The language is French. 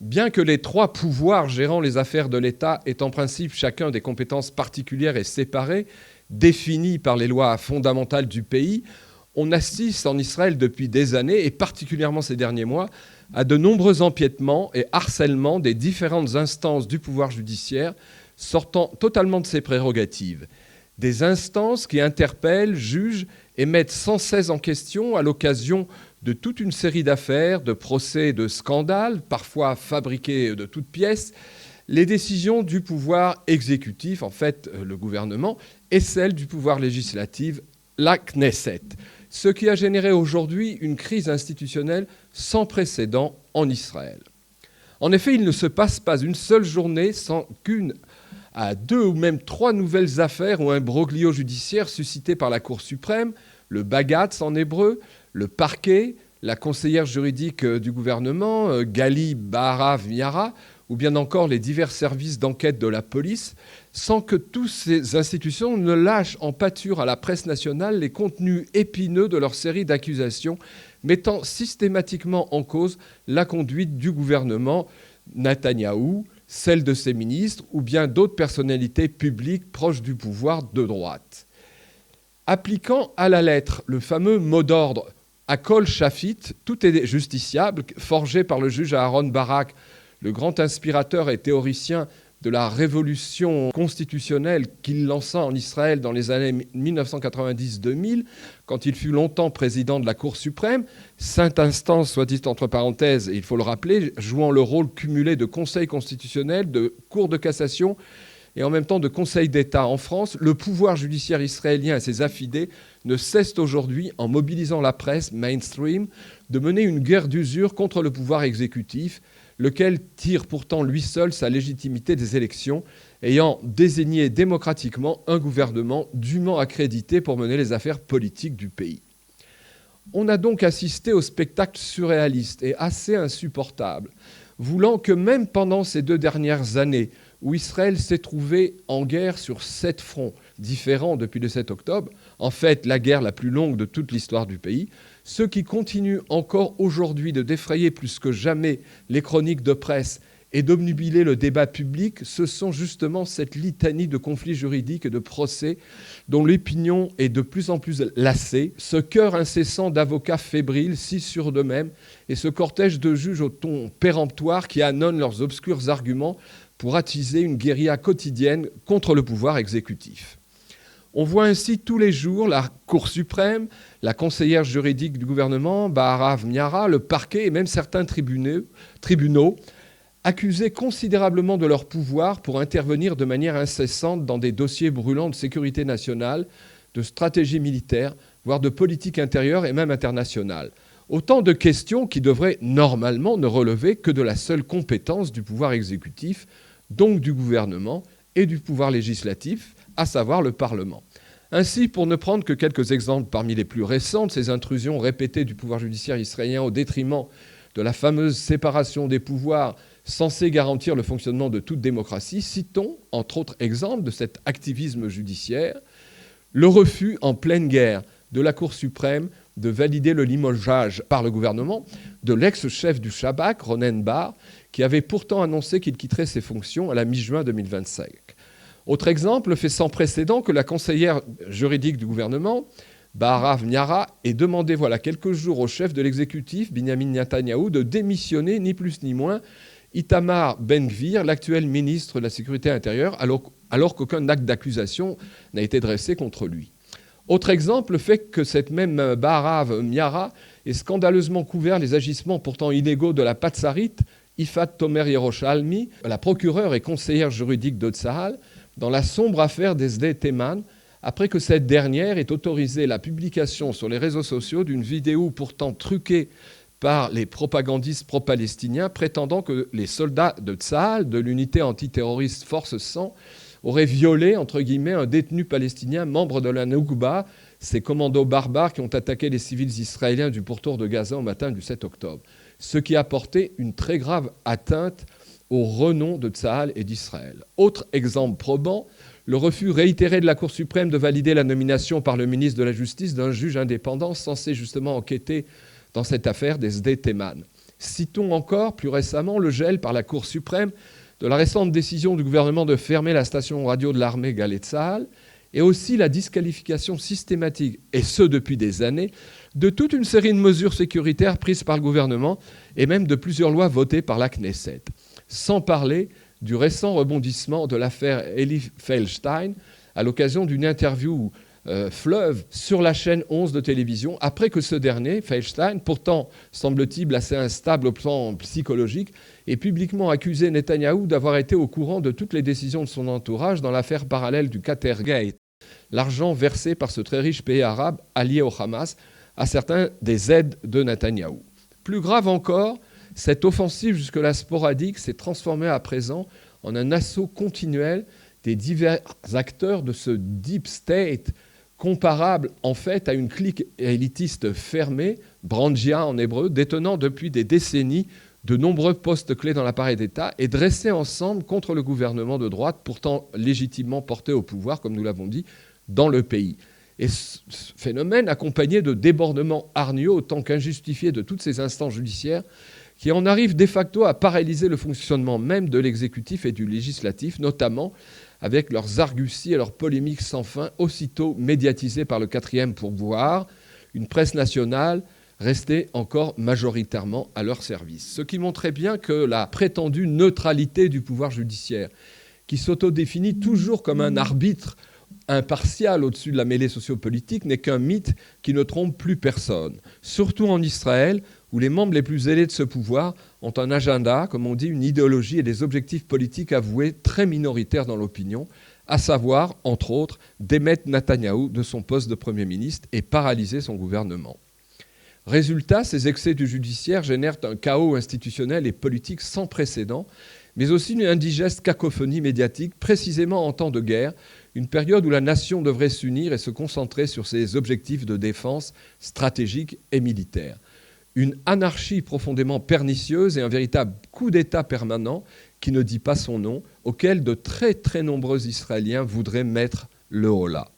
Bien que les trois pouvoirs gérant les affaires de l'État aient en principe chacun des compétences particulières et séparées, définies par les lois fondamentales du pays, on assiste en Israël depuis des années, et particulièrement ces derniers mois, à de nombreux empiètements et harcèlements des différentes instances du pouvoir judiciaire sortant totalement de ses prérogatives. Des instances qui interpellent, jugent et mettent sans cesse en question, à l'occasion de toute une série d'affaires, de procès, de scandales, parfois fabriqués de toutes pièces, les décisions du pouvoir exécutif, en fait le gouvernement, et celles du pouvoir législatif, la Knesset. Ce qui a généré aujourd'hui une crise institutionnelle sans précédent en Israël. En effet, il ne se passe pas une seule journée sans qu'une à deux ou même trois nouvelles affaires ou imbroglio judiciaires suscités par la Cour suprême, le Bagatz en hébreu, le parquet, la conseillère juridique du gouvernement, Gali Baharav Miara, ou bien encore les divers services d'enquête de la police, sans que toutes ces institutions ne lâchent en pâture à la presse nationale les contenus épineux de leur série d'accusations, mettant systématiquement en cause la conduite du gouvernement Netanyahou, celle de ses ministres ou bien d'autres personnalités publiques proches du pouvoir de droite. Appliquant à la lettre le fameux mot d'ordre « Akol Shafit », tout est justiciable, forgé par le juge Aaron Barak, le grand inspirateur et théoricien de la révolution constitutionnelle qu'il lança en Israël dans les années 1990-2000, quand il fut longtemps président de la Cour suprême, sainte instance, soit dit entre parenthèses, et il faut le rappeler, jouant le rôle cumulé de conseil constitutionnel, de cour de cassation et en même temps de conseil d'État en France, le pouvoir judiciaire israélien et ses affidés ne cessent aujourd'hui, en mobilisant la presse mainstream, de mener une guerre d'usure contre le pouvoir exécutif, lequel tire pourtant lui seul sa légitimité des élections, ayant désigné démocratiquement un gouvernement dûment accrédité pour mener les affaires politiques du pays. On a donc assisté au spectacle surréaliste et assez insupportable, voulant que même pendant ces 2 dernières années, où Israël s'est trouvé en guerre sur 7 fronts différents depuis le 7 octobre, en fait la guerre la plus longue de toute l'histoire du pays, ceux qui continuent encore aujourd'hui de défrayer plus que jamais les chroniques de presse et d'obnubiler le débat public, ce sont justement cette litanie de conflits juridiques et de procès dont l'opinion est de plus en plus lassée, ce chœur incessant d'avocats fébriles, si sûrs d'eux-mêmes, et ce cortège de juges au ton péremptoire qui annonnent leurs obscurs arguments pour attiser une guérilla quotidienne contre le pouvoir exécutif. On voit ainsi tous les jours la Cour suprême, la conseillère juridique du gouvernement, Baharav Miara, le parquet et même certains tribunaux accusés considérablement de leur pouvoir pour intervenir de manière incessante dans des dossiers brûlants de sécurité nationale, de stratégie militaire, voire de politique intérieure et même internationale. Autant de questions qui devraient normalement ne relever que de la seule compétence du pouvoir exécutif, donc du gouvernement et du pouvoir législatif, à savoir le Parlement. Ainsi, pour ne prendre que quelques exemples parmi les plus récents de ces intrusions répétées du pouvoir judiciaire israélien au détriment de la fameuse séparation des pouvoirs censée garantir le fonctionnement de toute démocratie, citons, entre autres exemples de cet activisme judiciaire, le refus en pleine guerre de la Cour suprême de valider le limogeage par le gouvernement de l'ex-chef du Shabak, Ronen Bar, qui avait pourtant annoncé qu'il quitterait ses fonctions à la mi-juin 2025. Autre exemple, fait sans précédent que la conseillère juridique du gouvernement, Baharav Miara, ait demandé voilà quelques jours au chef de l'exécutif, Binyamin Netanyahou, de démissionner, ni plus ni moins, Itamar Ben-Gvir, l'actuel ministre de la Sécurité intérieure, alors qu'aucun acte d'accusation n'a été dressé contre lui. Autre exemple, le fait que cette même Baharav Miara ait scandaleusement couvert les agissements pourtant illégaux de la Patsarit, Ifat Tomer Yerushalmi, la procureure et conseillère juridique de Tsahal, dans la sombre affaire des Sde Teman, après que cette dernière ait autorisé la publication sur les réseaux sociaux d'une vidéo pourtant truquée par les propagandistes pro-palestiniens prétendant que les soldats de Tsahal, de l'unité antiterroriste Force 100, auraient violé, entre guillemets, un détenu palestinien membre de la Noukba, ces commandos barbares qui ont attaqué les civils israéliens du pourtour de Gaza au matin du 7 octobre, ce qui a porté une très grave atteinte au renom de Tsahal et d'Israël. Autre exemple probant, le refus réitéré de la Cour suprême de valider la nomination par le ministre de la Justice d'un juge indépendant censé justement enquêter dans cette affaire des Sde Teman. Citons encore, plus récemment, le gel par la Cour suprême de la récente décision du gouvernement de fermer la station radio de l'armée Galey Tzahal, et aussi la disqualification systématique, et ce depuis des années, de toute une série de mesures sécuritaires prises par le gouvernement et même de plusieurs lois votées par la Knesset. Sans parler du récent rebondissement de l'affaire Eli Feldstein à l'occasion d'une interview fleuve sur la chaîne 11 de télévision, après que ce dernier, Feldstein, pourtant semble-t-il assez instable au plan psychologique, ait publiquement accusé Netanyahou d'avoir été au courant de toutes les décisions de son entourage dans l'affaire parallèle du Qatargate, l'argent versé par ce très riche pays arabe allié au Hamas à certains des aides de Netanyahou. Plus grave encore, cette offensive jusque-là sporadique s'est transformée à présent en un assaut continuel des divers acteurs de ce deep state, comparable en fait à une clique élitiste fermée, brandia en hébreu, détenant depuis des décennies de nombreux postes clés dans l'appareil d'État et dressés ensemble contre le gouvernement de droite, pourtant légitimement porté au pouvoir, comme nous l'avons dit, dans le pays. Et ce phénomène, accompagné de débordements hargneux autant qu'injustifiés de toutes ces instances judiciaires, qui en arrivent de facto à paralyser le fonctionnement même de l'exécutif et du législatif, notamment avec leurs arguties et leurs polémiques sans fin, aussitôt médiatisées par le quatrième pouvoir, une presse nationale restée encore majoritairement à leur service. Ce qui montrait bien que la prétendue neutralité du pouvoir judiciaire, qui s'autodéfinit toujours comme un arbitre impartial au-dessus de la mêlée sociopolitique, n'est qu'un mythe qui ne trompe plus personne. Surtout en Israël, où les membres les plus zélés de ce pouvoir ont un agenda, comme on dit, une idéologie et des objectifs politiques avoués très minoritaires dans l'opinion, à savoir, entre autres, démettre Netanyahou de son poste de Premier ministre et paralyser son gouvernement. Résultat, ces excès du judiciaire génèrent un chaos institutionnel et politique sans précédent, mais aussi une indigeste cacophonie médiatique, précisément en temps de guerre, une période où la nation devrait s'unir et se concentrer sur ses objectifs de défense stratégique et militaire. Une anarchie profondément pernicieuse et un véritable coup d'État permanent qui ne dit pas son nom, auquel de très très nombreux Israéliens voudraient mettre le holà.